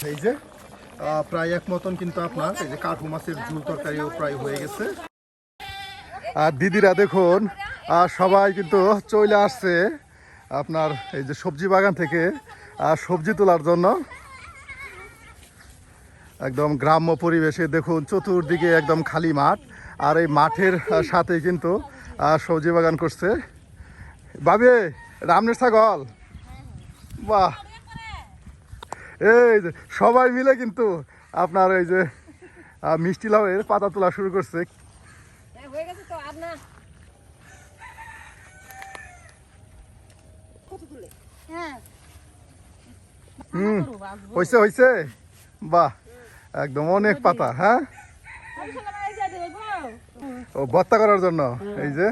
এই যে প্রায় এক মতন কিন্তু আপনার এই যে কাঠু মাছের ঝুল তরকারিও প্রায় হয়ে গেছে। আর দিদিরা দেখুন সবাই কিন্তু চলে আসছে আপনার এই যে সবজি বাগান থেকে সবজি তোলার জন্য। একদম গ্রাম্য পরিবেশে দেখুন চতুর্দিকে একদম খালি মাঠ, আর এই মাঠের সাথে কিন্তু সবজি বাগান করছে। বাবে রামনের ছাগল, বাহ! এই যে সবাই মিলে কিন্তু আপনার এই যে মিষ্টি লাউয়ের পাতা তোলা শুরু করছে। হয়েছে হয়েছে, বাহ! একদম অনেক পাতা। হ্যাঁ, ও ভর্তা করার জন্য এই যে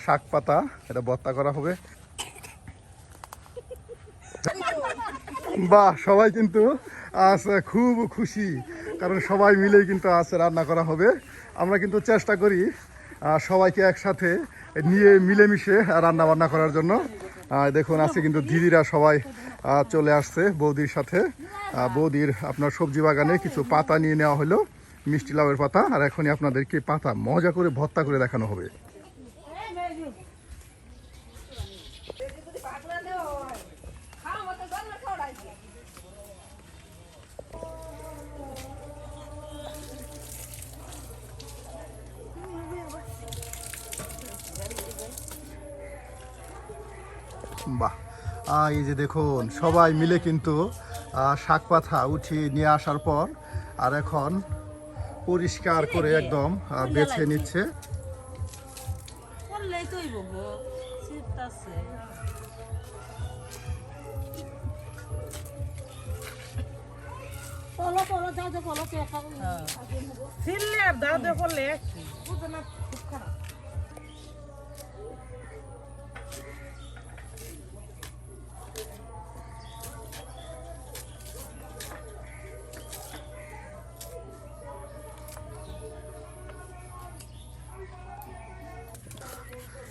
শাক পাতা, এটা ভর্তা করা হবে। বাহ! সবাই কিন্তু আছে খুব খুশি, কারণ সবাই মিলেই কিন্তু আছে রান্না করা হবে। আমরা কিন্তু চেষ্টা করি সবাইকে একসাথে নিয়ে মিলেমিশে রান্না বান্না করার জন্য। দেখুন আজকে কিন্তু দিদিরা সবাই চলে আসছে বৌদির সাথে। বৌদির আপনার সবজি বাগানে কিছু পাতা নিয়ে নেওয়া হলো, মিষ্টি লাউয়ের পাতা, আর এখনই আপনাদেরকে পাতা মজা করে ভর্তা করে দেখানো হবে। বাহ! এই যে দেখুন সবাই মিলে কিন্তু শাক পাতা উঠিয়ে নিয়ে আসার পর আর এখন পরিষ্কার করে একদম বেছে নিচ্ছে।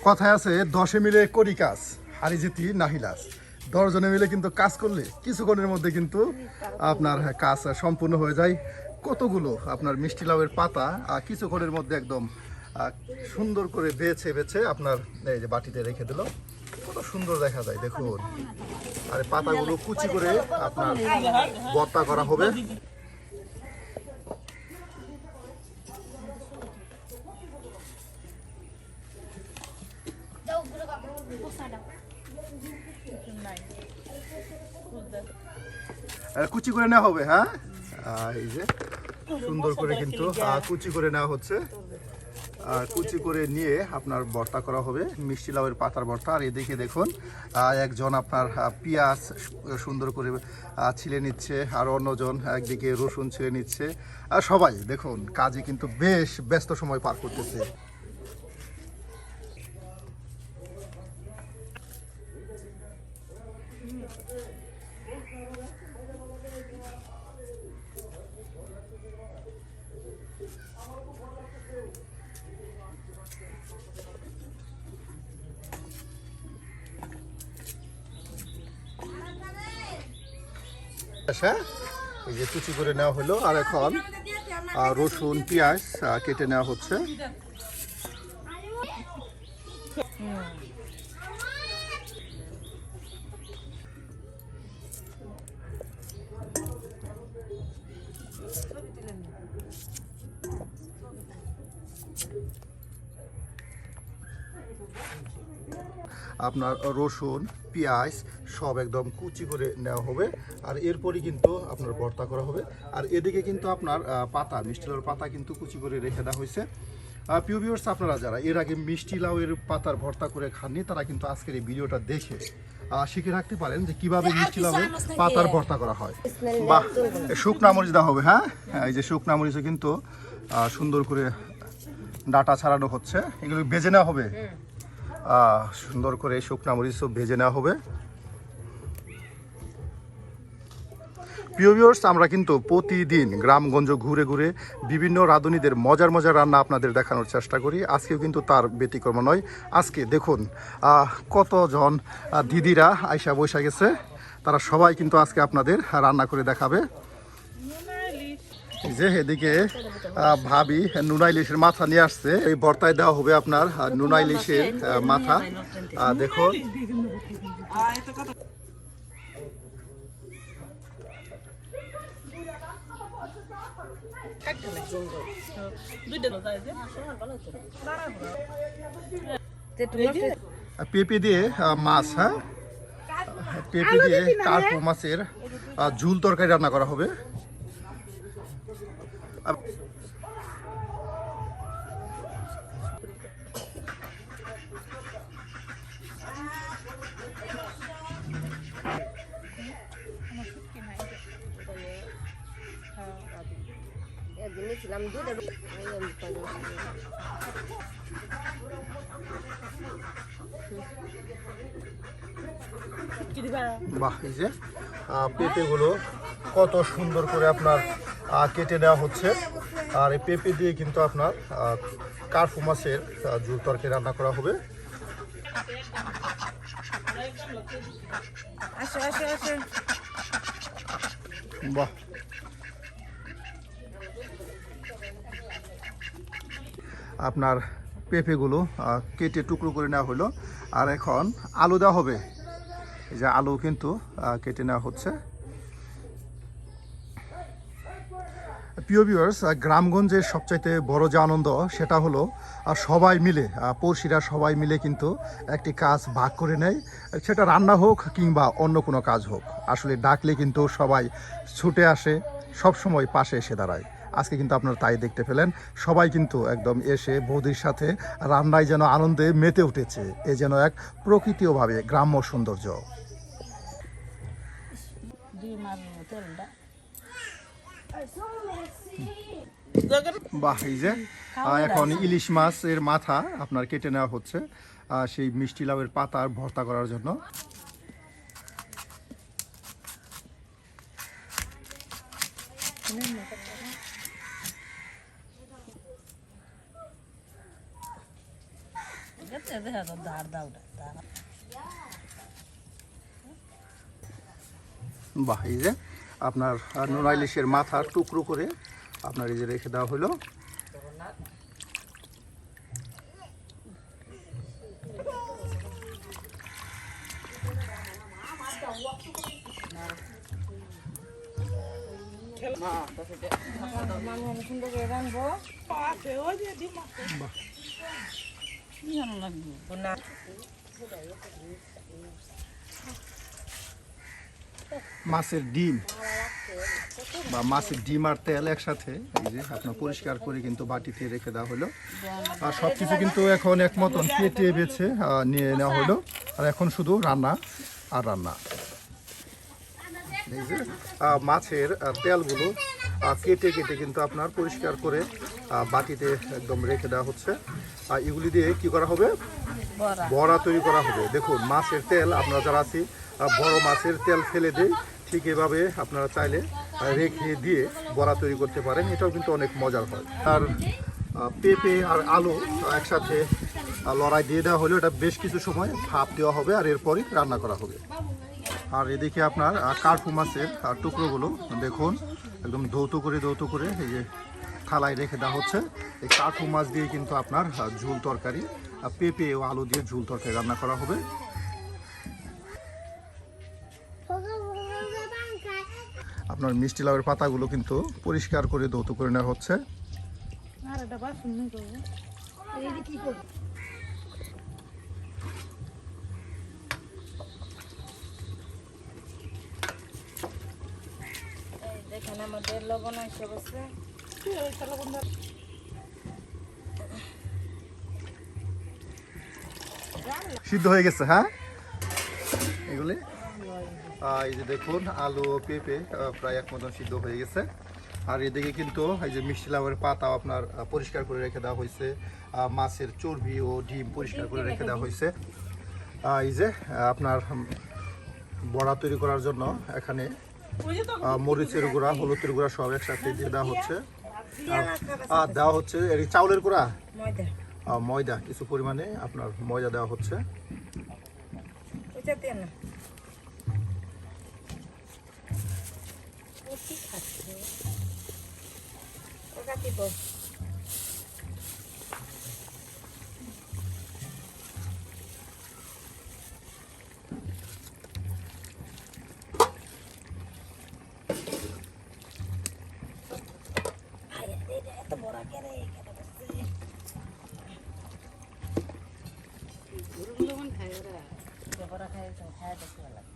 কথায় আছে 10 মিলে করি কাজ, হারি জিতি নাহিলাস। 10 জনে মিলে কিন্তু কাজ করলে কিছুক্ষণের মধ্যে কিন্তু আপনার কাজ সম্পূর্ণ হয়ে যায়। কতগুলো আপনার মিষ্টি লাউয়ের পাতা কিছুক্ষণের মধ্যে একদম সুন্দর করে বেছে বেছে আপনার এই যে বাটিতে রেখে দিল। কত সুন্দর দেখা যায় দেখুন। আর পাতাগুলো কুচি করে আপনার ভর্তা করা হবে। কুচি করে নেওয়া হবে। হ্যাঁ, এই যে সুন্দর করে কিন্তু কুচি করে নেওয়া হচ্ছে। কুচি করে নিয়ে আপনার ভর্তা করা হবে, মিষ্টি লাউয়ের পাতার ভর্তা। আর এদিকে দেখুন একজন আপনার পেঁয়াজ সুন্দর করে ছিলে নিচ্ছে, আর অন্যজন একদিকে রসুন ছিলে নিচ্ছে। আর সবাই দেখুন কাজে কিন্তু বেশ ব্যস্ত সময় পার করতেছে। এই যে কুচি করে নেওয়া হলো, আর এখন রসুন পেঁয়াজ কেটে নেওয়া হচ্ছে। আপনার রসুন পেঁয়াজ সব একদম কুচি করে নেওয়া হবে, আর এরপরই কিন্তু আপনার ভর্তা করা হবে। আর এদিকে কিন্তু আপনার পাতা, মিষ্টি লাউয়ের পাতা কিন্তু কুচি করে রেখে দেওয়া হয়েছে। প্রিয় ভিউয়ার্স, আপনারা যারা এর আগে মিষ্টি লাউয়ের পাতার ভর্তা করে খাননি, তারা কিন্তু আজকের এই ভিডিওটা দেখে শিখে রাখতে পারেন যে কিভাবে মিষ্টি লাউয়ের পাতার ভর্তা করা হয়। বাহ! শুকনা মরিচ দেওয়া হবে। হ্যাঁ, এই যে শুকনা মরিচও কিন্তু সুন্দর করে ডাটা ছাড়ানো হচ্ছে, এগুলো ভেজে নেওয়া হবে। সুন্দর করে শুকনা মরিচও ভেজে নেওয়া হবে। প্রিয় ভিউয়ার্স, আমরা কিন্তু প্রতিদিন গ্রামগঞ্জ ঘুরে ঘুরে বিভিন্ন রাঁধুনিদের মজার মজার রান্না আপনাদের দেখানোর চেষ্টা করি। আজকেও কিন্তু তার ব্যতিক্রম নয়। আজকে দেখুন কতজন দিদিরা আইসা বসে গেছে, তারা সবাই কিন্তু আজকে আপনাদের রান্না করে দেখাবে। যে এদিকে ভাবি নুনা ইলিশের মাথা নিয়ে আসছে, এই ভর্তায় দেওয়া হবে আপনার নুনা ইলিশের মাথা। দেখুন পেঁপে দিয়ে মাছ, হ্যাঁ পেঁপে দিয়ে কার্পো মাছের ঝুল তরকারি রান্না করা হবে। বাহ, এই যে পেঁপেগুলো কত সুন্দর করে আপনার কেটে নেওয়া হচ্ছে। আর এই পেঁপে দিয়ে কিন্তু আপনার কার্পো মাছের ঝুল তরকারি রান্না করা হবে। বাহ, আপনার পেঁপেগুলো কেটে টুকরো করে নেওয়া হলো। আর এখন আলু দেওয়া হবে। এই যে আলু কিন্তু কেটে নেওয়া হচ্ছে। প্রিয় ভিউয়ার্স, গ্রামগঞ্জের সবচাইতে বড় যে আনন্দ সেটা হলো সবাই মিলে, পড়শিরা সবাই মিলে কিন্তু একটি কাজ ভাগ করে নেয়, সেটা রান্না হোক কিংবা অন্য কোনো কাজ হোক। আসলে ডাকলে কিন্তু সবাই ছুটে আসে, সব সময় পাশে এসে দাঁড়ায়। আজকে কিন্তু আপনারা তাই দেখতে পেলেন, সবাই কিন্তু একদম এসে বৌদির সাথে রান্নায় যেন আনন্দে মেতে উঠেছে। এ যেন এক প্রকৃতিওভাবে গ্রাম্য সৌন্দর্য। বাহ, এই যে এখন ইলিশ মাছের মাথা আপনার কেটে নেওয়া হচ্ছে সেই মিষ্টি লাউয়ের পাতার ভর্তা করার জন্য। বাহ, এই যে আপনার নুনা ইলিশের মাথার টুকরো করে আপনার এই যে রেখে দেওয়া হলো। মাছের ডিম বা মাছের ডিম আর তেল একসাথে এই যে আপনার পরিষ্কার করে কিন্তু বাটিতে রেখে দেওয়া হলো। আর সব কিছু কিন্তু এখন এক মতন কেটে বেছে নিয়ে নেওয়া হলো। আর এখন শুধু রান্না আর রান্না। এই যে মাছের তেলগুলো কেটে কেটে কিন্তু আপনার পরিষ্কার করে বাটিতে একদম রেখে দেওয়া হচ্ছে। আর এগুলি দিয়ে কি করা হবে? বড়া তৈরি করা হবে। দেখুন মাছের তেল, আপনারা যারা আছি বড় মাছের তেল ফেলে দেয়, ঠিক এভাবে আপনারা চাইলে রেখে দিয়ে বড়া তৈরি করতে পারেন। এটাও কিন্তু অনেক মজার হয়। আর পেঁপে আর আলু একসাথে লড়াই দিয়ে দেওয়া হলো। এটা বেশ কিছু সময় ভাপ দেওয়া হবে আর এরপরই রান্না করা হবে। আর এদিকে আপনার কার্পো মাছের টুকরোগুলো দেখুন একদম ধৌত করে এই যে থালায় রেখে দেওয়া হচ্ছে। এই কার্পো মাছ দিয়ে কিন্তু আপনার ঝুল তরকারি, পেঁপে ও আলু দিয়ে ঝুল তরকারি রান্না করা হবে। আপনার মিষ্টি লাউয়ের পাতাগুলো কিন্তু পরিষ্কার করে ধৌত করে নেওয়া হচ্ছে। দেখেন আমাদের লবণ এসে বসে সিদ্ধ হয়ে গেছে। হ্যাঁ, এগুলি এই যে দেখুন আলু ও পেঁপে প্রায় এক মতন সিদ্ধ হয়ে গেছে। আর এদিকে কিন্তু এই যে মিষ্টি লাউয়ের পাতা আপনার পরিষ্কার করে রেখে দেওয়া হয়েছে। মাছের চর্বি ও ডিম পরিষ্কার করে রেখে দেওয়া হয়েছে। এই যে আপনার বড়া তৈরি করার জন্য এখানে মরিচের গুঁড়া, হলুদের গুঁড়া সব একসাথে দিয়ে দেওয়া হচ্ছে। আর দেওয়া হচ্ছে এর চাউলের গুঁড়া, ময়দা ময়দা কিছু পরিমাণে আপনার ময়দা দেওয়া হচ্ছে। ওইটা দেন না ও কি খাচ্ছে ওটা দিব এত বড় কেন বড় খাই খাই দেখতে ভালো লাগে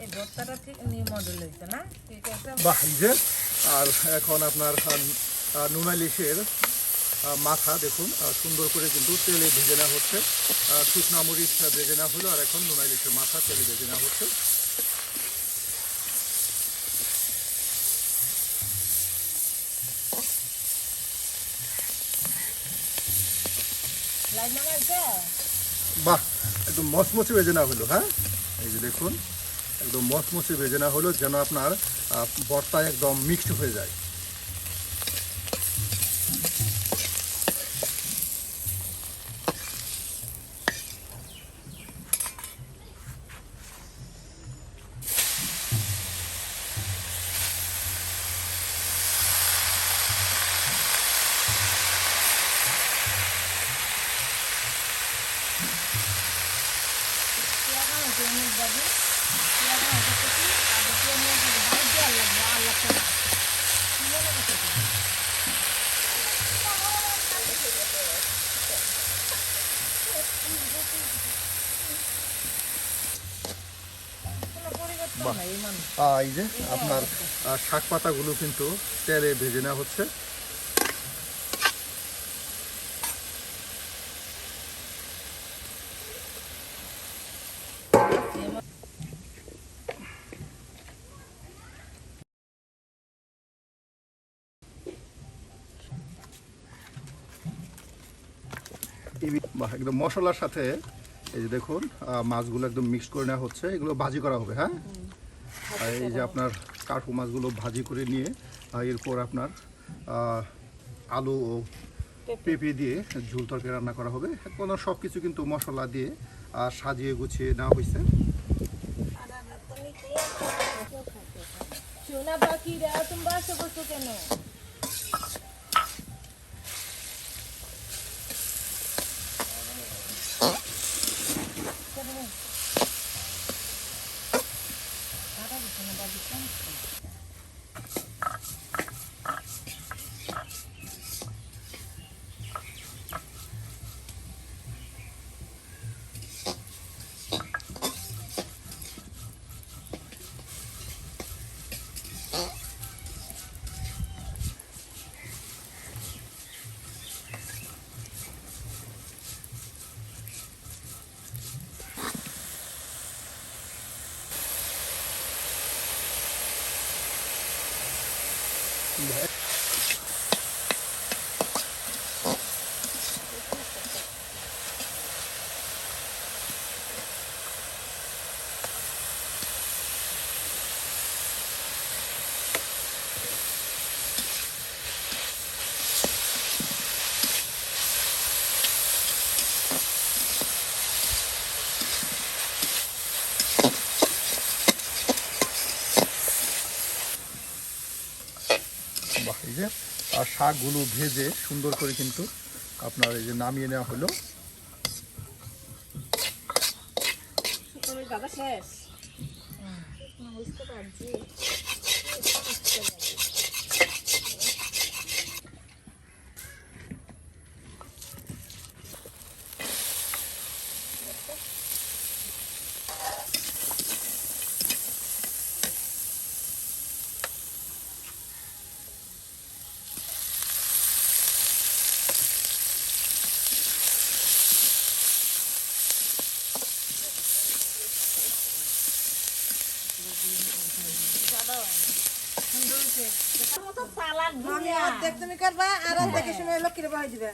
এই ভর্তাটা ঠিক নিউ মডেল হয়েছে না ঠিক আছে বাহ, এই যে আর এখন আপনার নুনা ইলিশের মাথা দেখুন সুন্দর করে কিন্তু তেলে ভেজে নেওয়া হচ্ছে। শুকনা মরিচ ভেজে নেওয়া হলো আর এখন নুনা ইলিশের মাথা তেলে ভেজে নেওয়া হচ্ছে। লাইন নামা আছে বাহ, একদম মচমচে ভেজে নেওয়া হলো। হ্যাঁ, এই যে দেখুন একদম মচমচে ভেজে নেওয়া হলো যেন আপনার ভর্তা একদম মিক্সড হয়ে যায়। বাহ, এই যে আপনার শাক পাতাগুলো কিন্তু তেলে ভেজে নেওয়া হচ্ছে। বাহ, একদম মশলার সাথে এই যে দেখুন মাছগুলো একদম মিক্স করে নেওয়া হচ্ছে। এগুলো ভাজি করা হবে। হ্যাঁ, আর এই যে আপনার কার্পু মাছগুলো ভাজি করে নিয়ে এরপর আপনার আলু ও পেঁপে দিয়ে ঝোল তরকারি রান্না করা হবে। কোনো সব কিছু কিন্তু মশলা দিয়ে সাজিয়ে গুছিয়ে নেওয়া হয়েছে। সোনা পাখিরা তুমি বাসা বসো কেন বাহ, এই যে আর শাকগুলো ভেজে সুন্দর করে কিন্তু আপনার এই যে নামিয়ে নেওয়া হলো। দাদা শেষ বুঝতে পারছি মামি অর্ধেক তুমি করবা আর অর্ধেকের সময় লক্ষ্মীর বাহাই দিবে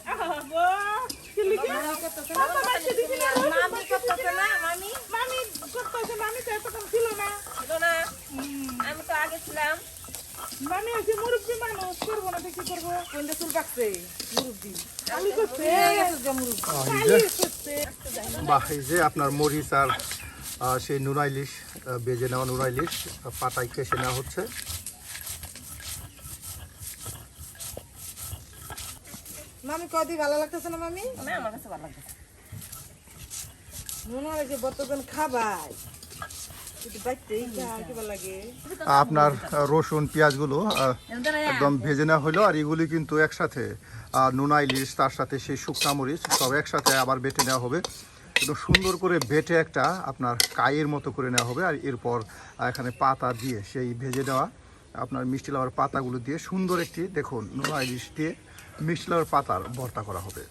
মামি করতেছে না মামি ছিল না আমি তো আগে ছিলাম মামি আছে মুরব্বি মানুষ করবো না তো কি করবো কোনটা চুল পাকছে মুরব্বি আলু করছে এই যে বাহ, এই যে আপনার মরিচ আর সেই নুনা ইলিশ বেজে নেওয়া নুনা ইলিশ পাটায় ফেসে নেওয়া হচ্ছে। মামি কদি ভালো লাগতেছে না মামি না আমার কাছে ভালো লাগছে মনে হয় যে বর্তমান খাবাই কিন্তু বাইতেই কি ভালো লাগে আপনার রসুন পেঁয়াজগুলো একদম ভেজে নেওয়া হলো, আর এগুলি কিন্তু একসাথে নুনা ইলিশ তার সাথে সেই শুকনা মরিচ সব একসাথে আবার বেটে নেওয়া হবে। একদম সুন্দর করে বেটে একটা আপনার কায়ের মতো করে নেওয়া হবে, আর এরপর এখানে পাতা দিয়ে সেই ভেজে নেওয়া আপনার মিষ্টি লাউয়ের পাতাগুলো দিয়ে সুন্দর একটি দেখুন নুনা ইলিশ দিয়ে মিষ্টি লাউয়ের পাতার ভর্তা করা হবে।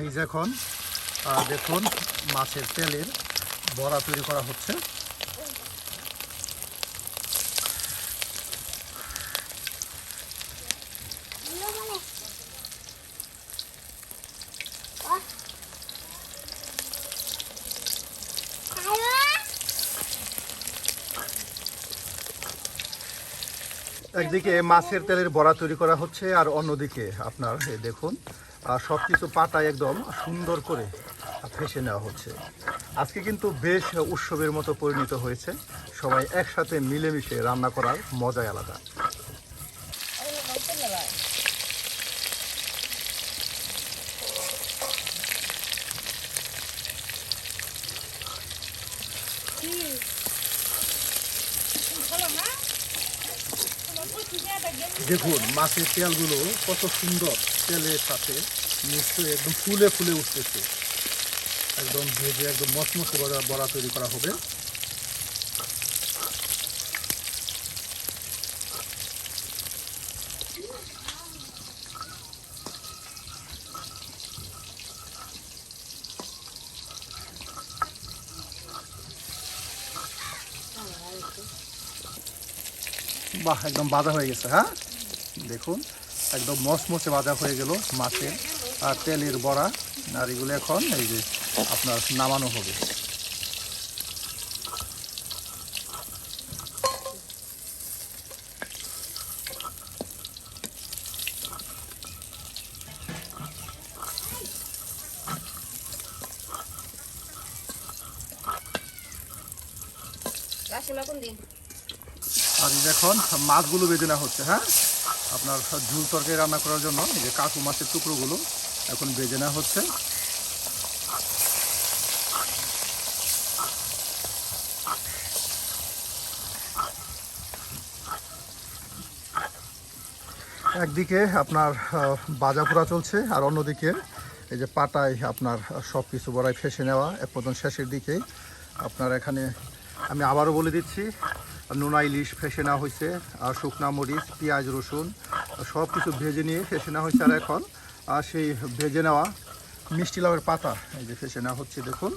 এই যে এখন দেখুন মাছের তেলের বড়া তৈরি করা হচ্ছে। একদিকে মাছের তেলের বড়া তৈরি করা হচ্ছে, আর অন্যদিকে আপনার এই দেখুন সব কিছু পাটায় একদম সুন্দর করে ফেসে নেওয়া হচ্ছে। আজকে কিন্তু বেশ উৎসবের মতো পরিণত হয়েছে, সবাই একসাথে মিলেমিশে রান্না করার মজাই আলাদা। দেখুন মাছের তেলগুলো কত সুন্দর তেলের সাথে মিক্স হয়ে একদম ফুলে ফুলে উঠতেছে, একদম ভেজে একদম মচমচে বড়া তৈরি করা হবে। বাহ, একদম ভাজা হয়ে গেছে। হ্যাঁ দেখুন একদম মচমচে ভাজা হয়ে গেল মাছের আর তেলের বড়া, আর এগুলো এখন এই যে আপনার নামানো হবে। আর এই দেখুন মাছগুলো বেজে নেওয়া হচ্ছে। হ্যাঁ আপনার ঝুল তরকারি রান্না করার জন্য এই যে কাকু মাছের টুকরোগুলো এখন বেজে নেওয়া হচ্ছে। একদিকে আপনার ভাজা পোড়া চলছে, আর অন্যদিকে এই যে পাটায় আপনার সব কিছু বড়াই ফেসে নেওয়া এক পর্যন্ত শেষের দিকে। আপনার এখানে আমি আবারও বলে দিচ্ছি নুনা ইলিশ ফেসে নেওয়া হয়েছে, আর শুকনা মরিচ পেঁয়াজ রসুন সব কিছু ভেজে নিয়ে ফেসে নেওয়া হয়েছে, আর এখন সেই ভেজে নেওয়া মিষ্টি লাউয়ের পাতা এই যে ফেসে নেওয়া হচ্ছে। দেখুন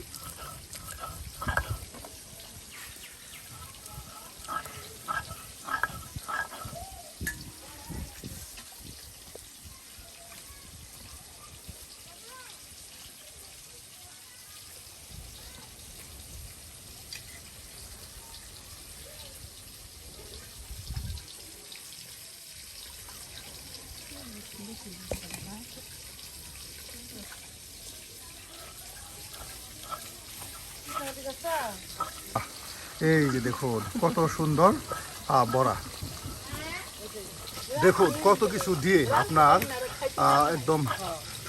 এই যে দেখুন কত সুন্দর বড়া, দেখুন কত কিছু দিয়ে আপনার একদম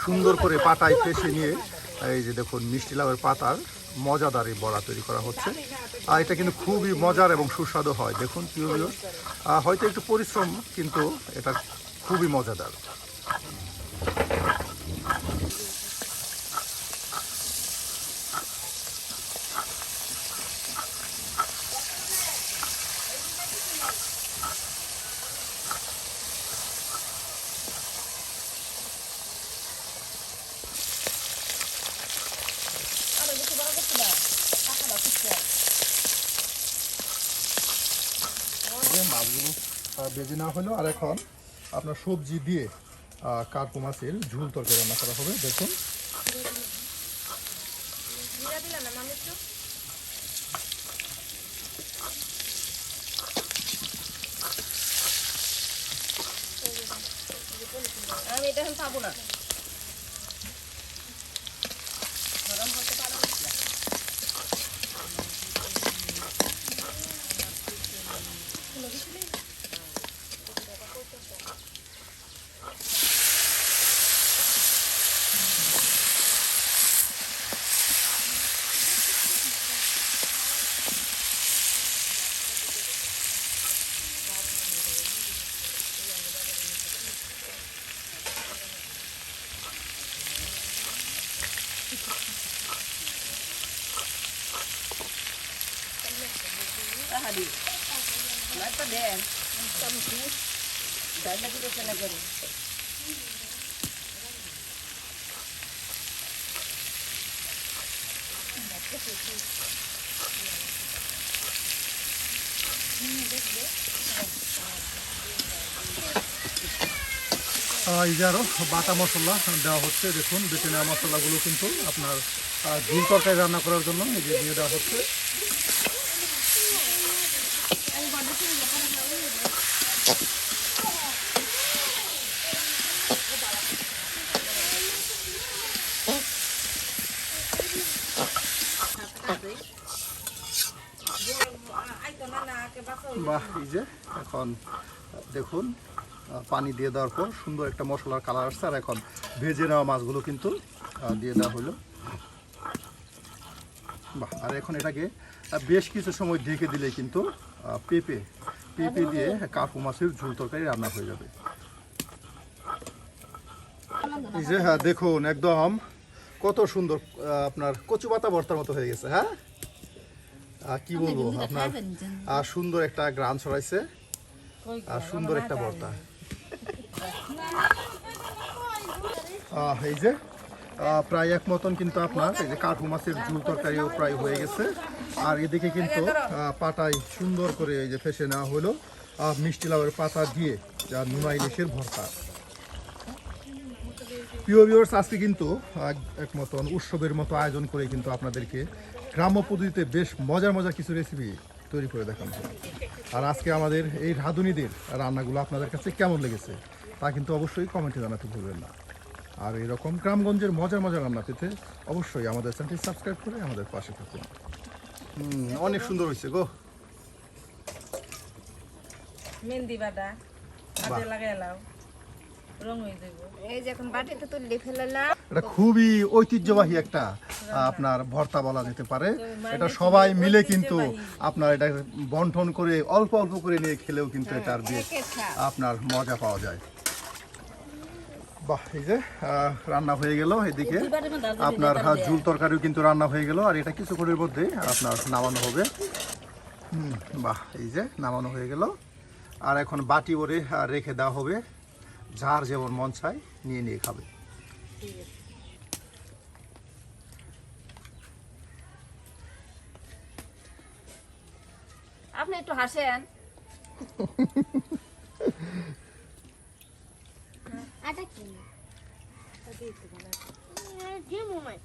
সুন্দর করে পাটায় ফেসে নিয়ে এই যে দেখুন মিষ্টি লাউয়ের পাতার মজাদার এই বড়া তৈরি করা হচ্ছে। আর এটা কিন্তু খুবই মজার এবং সুস্বাদু হয়। দেখুন প্রিয় ভিউয়ার্স, হয়তো একটু পরিশ্রম কিন্তু এটা খুবই মজাদার। মাছগুলো ভেজে নেওয়া হলো। আর এখন আপনার সবজি দিয়ে কার্পু মাছের ঝোল তরকারি রান্না করা হবে। দেখুন জিরা দিলা না মামি একটু? আমি এটা এখন পাবো না। গরম করতে পারো না? Hadi. Mata deh. Kamu sih. Dah lagi tu sana kau. এই যে আরও বাটা মশলা দেওয়া হচ্ছে। দেখুন বেটে নেওয়া মশলাগুলো কিন্তু আপনার ঝোল তরকারি রান্না করার জন্য এই যে দিয়ে দেওয়া হচ্ছে। বাহ, এই যে এখন দেখুন পানি দিয়ে দেওয়ার পর সুন্দর একটা মশলার কালার আসছে। আর এখন ভেজে নেওয়া মাছগুলো কিন্তু দিয়ে দেওয়া হলো। বাহ, আর এখন এটাকে বেশ কিছু সময় ঢেকে দিলে কিন্তু পেঁপে দিয়ে কার্পু মাছের ঝোল তরকারি রান্না হয়ে যাবে। এই যে হ্যাঁ দেখুন একদম কত সুন্দর আপনার কচু পাতা ভর্তার মতো হয়ে গেছে। হ্যাঁ কি বলবো, আপনার সুন্দর একটা গ্রান ছড়াইছে আর সুন্দর একটা ভর্তা। এই যে প্রায় এক মতন কিন্তু আপনার এই যে কার্পু মাছের ঝোল তরকারিও প্রায় হয়ে গেছে। আর এদিকে কিন্তু পাটায় সুন্দর করে এই যে ফেসে নেওয়া হলো মিষ্টি লাউয়ের পাতা দিয়ে যা নুনা ইলিশের ভর্তা। প্রিয় ভিউয়ার্স, আজকে কিন্তু এক মতন উৎসবের মতো আয়োজন করে কিন্তু আপনাদেরকে গ্রাম্য পদ্ধতিতে বেশ মজার কিছু রেসিপি তৈরি করে দেখানো হবে। আর আজকে আমাদের এই রাঁধুনিদের রান্নাগুলো আপনাদের কাছে কেমন লেগেছে তা কিন্তু অবশ্যই কমেন্টে জানাতে ভুলবেন না। আর এরকম গ্রামগঞ্জের মজার রান্না পেতে অবশ্যই আমাদের চ্যানেলটি সাবস্ক্রাইব করে আমাদের পাশে থাকুন। অনেক সুন্দর হয়েছে গো। মেহেন্দি বাটা হাতে লাগাইলাম, রং হয়ে যাব। এই যে এখন বাটিতে তুলে ফেলালাম। এটা খুবই ঐতিহ্যবাহী একটা আপনার ভর্তা বলা যেতে পারে। এটা সবাই মিলে কিন্তু আপনার এটা বন্টন করে অল্প করে নিয়ে খেলেও কিন্তু এটার বেশ আপনার মজা পাওয়া যায়। বাহ, এই যে রান্না হয়ে গেল। এদিকে আপনার ঝোল তরকারিও কিন্তু রান্না হয়ে গেল। আর এটা কিছুক্ষণের মধ্যে আপনার নামানো হবে। বাহ, এই যে নামানো হয়ে গেল। আর এখন বাটি ভরে রেখে দেওয়া হবে, যার যেমন মন চায় নিয়ে খাবে। আপনি একটু হাসেন। আটা কি? কি মোমাই?